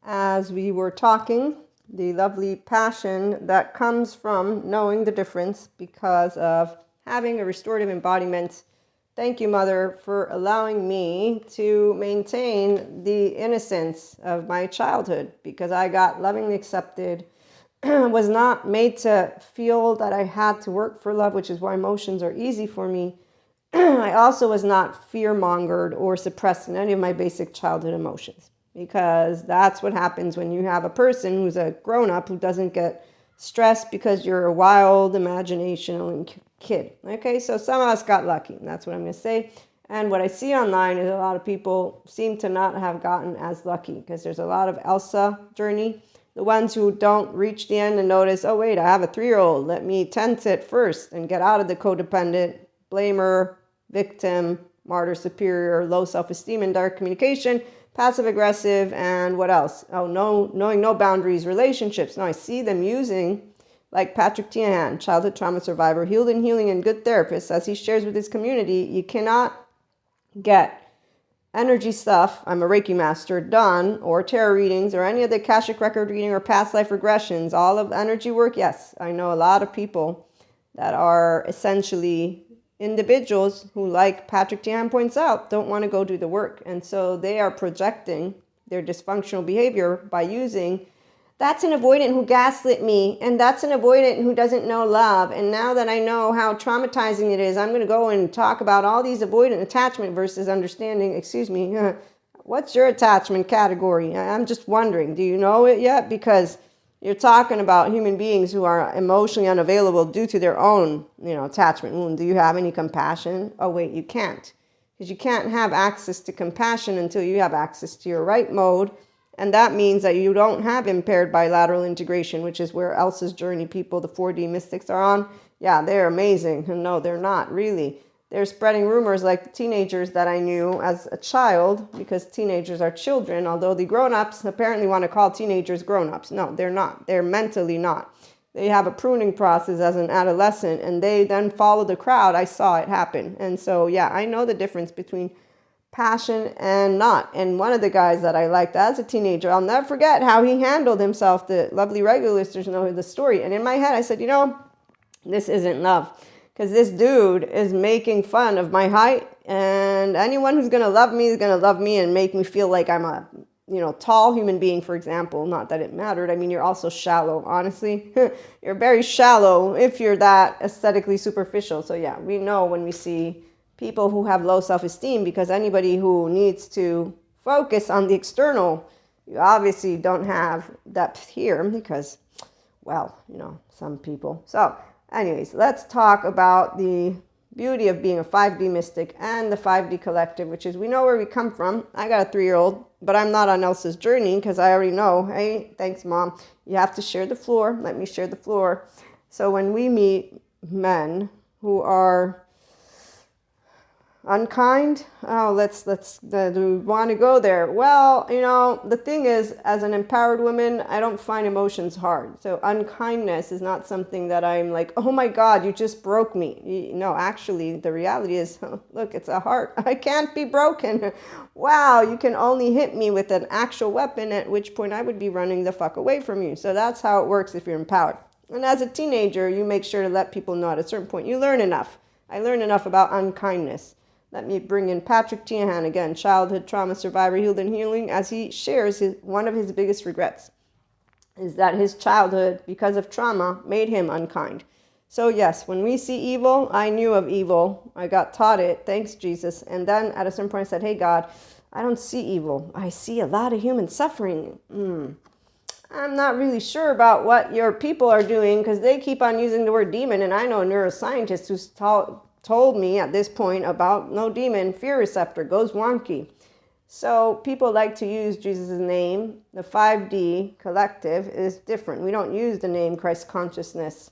as we were talking, the lovely passion that comes from knowing the difference because of having a restorative embodiment. Thank you, Mother, for allowing me to maintain the innocence of my childhood, because I got lovingly accepted, was not made to feel that I had to work for love, which is why emotions are easy for me. I also was not fear-mongered or suppressed in any of my basic childhood emotions, because that's what happens when you have a person who's a grown-up who doesn't get stressed because you're a wild, imaginational kid. Okay, so some of us got lucky, and that's what I'm going to say. And what I see online is a lot of people seem to not have gotten as lucky, because there's a lot of Elsa journey. The ones who don't reach the end and notice, oh wait, I have a 3-year-old, let me tent it first and get out of the codependent, blamer, victim, martyr, superior, low self-esteem, and dark communication, passive aggressive, and what else? Oh, no, knowing no boundaries, relationships. No, I see them using, like Patrick Tiahan, childhood trauma survivor, healed and healing and good therapist, as he shares with his community. You cannot get energy stuff, I'm a Reiki master, done, or tarot readings, or any of the Akashic record reading or past life regressions, all of energy work. Yes, I know a lot of people that are essentially individuals who, like Patrick Tian points out, don't want to go do the work. And so they are projecting their dysfunctional behavior by using, that's an avoidant who gaslit me, and that's an avoidant who doesn't know love. And now that I know how traumatizing it is, I'm going to go and talk about all these avoidant attachment versus understanding, excuse me, what's your attachment category? I'm just wondering, do you know it yet? Because you're talking about human beings who are emotionally unavailable due to their own, attachment wound. Do you have any compassion? Oh, wait, you can't. Because you can't have access to compassion until you have access to your right mode. And that means that you don't have impaired bilateral integration, which is where Elsa's journey people, the 4D mystics, are on. Yeah, they're amazing. And no, they're not, really. They're spreading rumors like the teenagers that I knew as a child, because teenagers are children, although the grown-ups apparently want to call teenagers grown-ups. No, they're not. They're mentally not. They have a pruning process as an adolescent, and they then follow the crowd. I saw it happen. And so, yeah, I know the difference between passion and not. And one of the guys that I liked as a teenager, I'll never forget how he handled himself. The lovely regular listeners know the story. And in my head, I said, this isn't love. Because this dude is making fun of my height, and anyone who's going to love me is going to love me and make me feel like I'm a, tall human being, for example. Not that it mattered. I mean, you're also shallow, honestly. You're very shallow if you're that aesthetically superficial. So yeah, we know when we see people who have low self-esteem, because anybody who needs to focus on the external, you obviously don't have depth here because, well, some people. So anyways, let's talk about the beauty of being a 5D mystic and the 5D collective, which is we know where we come from. I got a 3-year-old, but I'm not on Elsa's journey because I already know, hey, thanks, Mom. You have to share the floor. Let me share the floor. So when we meet men who are unkind, do we want to go there? Well, the thing is, as an empowered woman, I don't find emotions hard. So unkindness is not something that I'm like, oh my God, you just broke me. No, actually, the reality is, look, it's a heart. I can't be broken. Wow, you can only hit me with an actual weapon, at which point I would be running the fuck away from you. So that's how it works if you're empowered. And as a teenager, you make sure to let people know at a certain point, you learn enough. I learned enough about unkindness. Let me bring in Patrick Tiahan again, childhood trauma survivor, healed and healing, as he shares one of his biggest regrets is that his childhood, because of trauma, made him unkind. So yes, when we see evil, I knew of evil. I got taught it, thanks Jesus. And then at a certain point I said, hey God, I don't see evil. I see a lot of human suffering. I'm not really sure about what your people are doing because they keep on using the word demon. And I know a neuroscientist who's told me at this point about no demon, fear receptor goes wonky. So people like to use Jesus' name. The 5D collective is different. We don't use the name Christ consciousness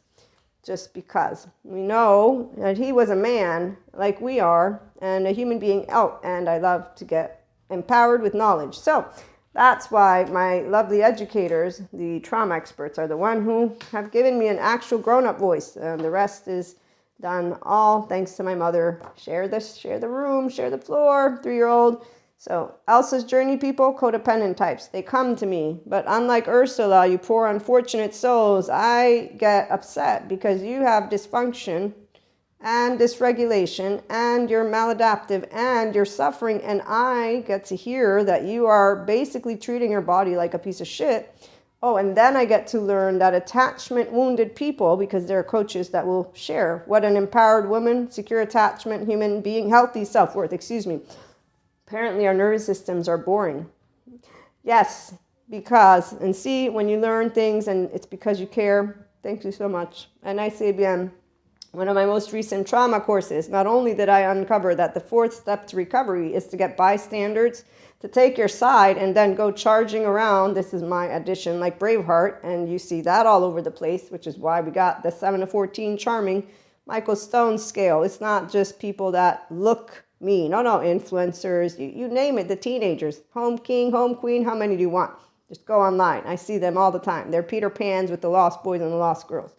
just because. We know that he was a man like we are and a human being. And I love to get empowered with knowledge. So that's why my lovely educators, the trauma experts, are the one who have given me an actual grown-up voice. And the rest is done all thanks to my mother. Share the room, share the floor, 3-year-old. So Elsa's journey people, codependent types, they come to me. But unlike Ursula, you poor unfortunate souls, I get upset because you have dysfunction and dysregulation and you're maladaptive and you're suffering. And I get to hear that you are basically treating your body like a piece of shit. Oh, and then I get to learn that attachment wounded people, because there are coaches that will share what an empowered woman, secure attachment, human being, healthy self-worth, apparently our nervous systems are boring. Yes, because, and see, when you learn things and it's because you care, thank you so much. And I say bien, one of my most recent trauma courses, not only did I uncover that the fourth step to recovery is to get bystanders to take your side and then go charging around. This is my addition, like Braveheart, and you see that all over the place, which is why we got the 7 to 14 charming Michael Stone scale. It's not just people that look mean. No, influencers, you name it, the teenagers, home king, home queen, how many do you want? Just go online. I see them all the time. They're Peter Pans with the lost boys and the lost girls.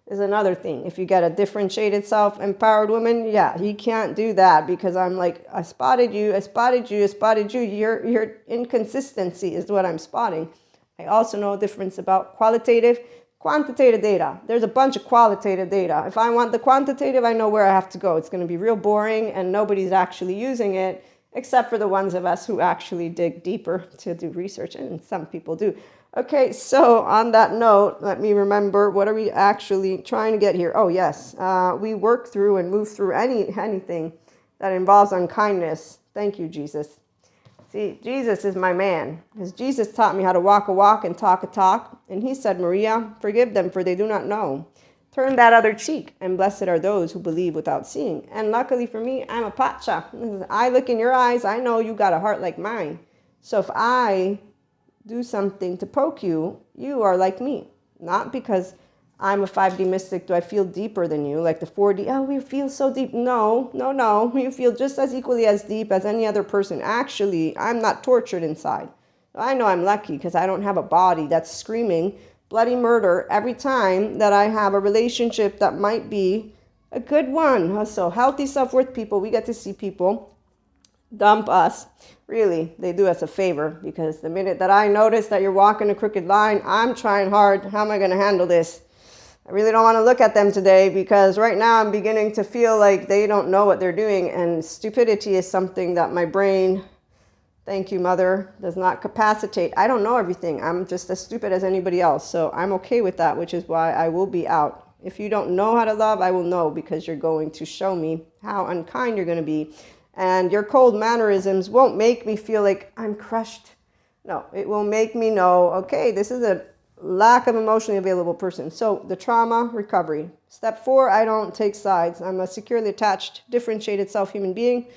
Is another thing. If you get a differentiated self-empowered woman, yeah, you can't do that, because I'm like, I spotted you. Your inconsistency is what I'm spotting. I also know a difference about qualitative, quantitative data. There's a bunch of qualitative data. If I want the quantitative, I know where I have to go. It's going to be real boring and nobody's actually using it, except for the ones of us who actually dig deeper to do research, and some people do. Okay, so on that note, let me remember, what are we actually trying to get here? Oh, yes, we work through and move through anything that involves unkindness. Thank you, Jesus. See, Jesus is my man, because Jesus taught me how to walk a walk and talk a talk. And he said, Maria, forgive them, for they do not know. Turn that other cheek, and blessed are those who believe without seeing. And luckily for me, I'm a pacha. I look in your eyes, I know you got a heart like mine. So if I do something to poke you, you are like me. Not because I'm a 5D mystic, do I feel deeper than you, like the 4D, oh, we feel so deep. No, you feel just as equally as deep as any other person. Actually, I'm not tortured inside. I know I'm lucky because I don't have a body that's screaming bloody murder every time that I have a relationship that might be a good one. So healthy self-worth people, we get to see people dump us. Really, they do us a favor, because the minute that I notice that you're walking a crooked line, I'm trying hard. How am I going to handle this? I really don't want to look at them today, because right now I'm beginning to feel like they don't know what they're doing, and stupidity is something that my brain, thank you, Mother, does not capacitate. I don't know everything. I'm just as stupid as anybody else, so I'm okay with that, which is why I will be out. If you don't know how to love, I will know, because you're going to show me how unkind you're going to be. And your cold mannerisms won't make me feel like I'm crushed. No, it will make me know, okay, this is a lack of emotionally available person. So the trauma recovery. Step 4, I don't take sides. I'm a securely attached, differentiated self-human being.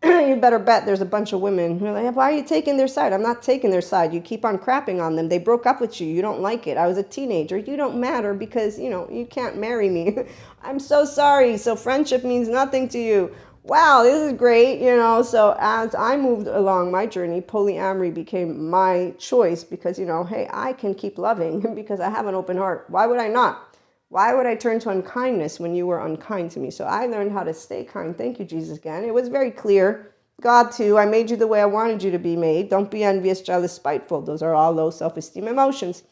You better bet there's a bunch of women who are like, why are you taking their side? I'm not taking their side. You keep on crapping on them. They broke up with you. You don't like it. I was a teenager. You don't matter because, you can't marry me. I'm so sorry. So friendship means nothing to you. Wow, this is great, So as I moved along my journey, polyamory became my choice because, hey, I can keep loving because I have an open heart. Why would I not? Why would I turn to unkindness when you were unkind to me? So I learned how to stay kind. Thank you, Jesus, again. It was very clear. God, too, I made you the way I wanted you to be made. Don't be envious, jealous, spiteful. Those are all low self-esteem emotions.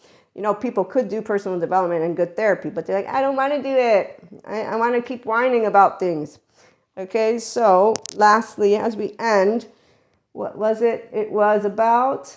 People could do personal development and good therapy, but they're like, I don't want to do it. I want to keep whining about things. Okay, so lastly, as we end, what was it? It was about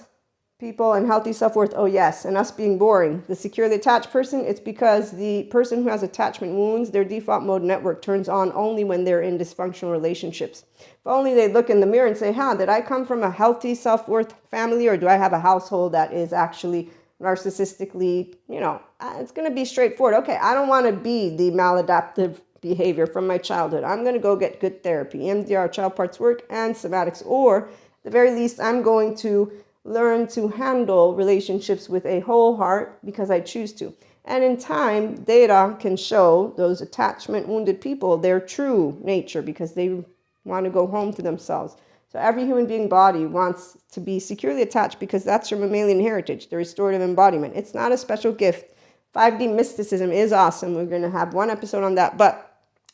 people and healthy self-worth. Oh, yes, and us being boring. The securely attached person, it's because the person who has attachment wounds, their default mode network turns on only when they're in dysfunctional relationships. If only they look in the mirror and say, did I come from a healthy self-worth family, or do I have a household that is actually narcissistically, it's going to be straightforward. Okay, I don't want to be the maladaptive behavior from my childhood. I'm going to go get good therapy, MDR, child parts work, and somatics, or at the very least, I'm going to learn to handle relationships with a whole heart because I choose to. And in time, data can show those attachment wounded people their true nature because they want to go home to themselves. So every human being body wants to be securely attached because that's your mammalian heritage, the restorative embodiment. It's not a special gift. 5D mysticism is awesome. We're going to have one episode on that, but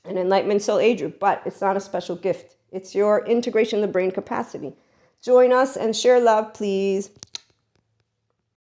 an enlightenment soul age group, but it's not a special gift. It's your integration of the brain capacity. Join us and share love, please.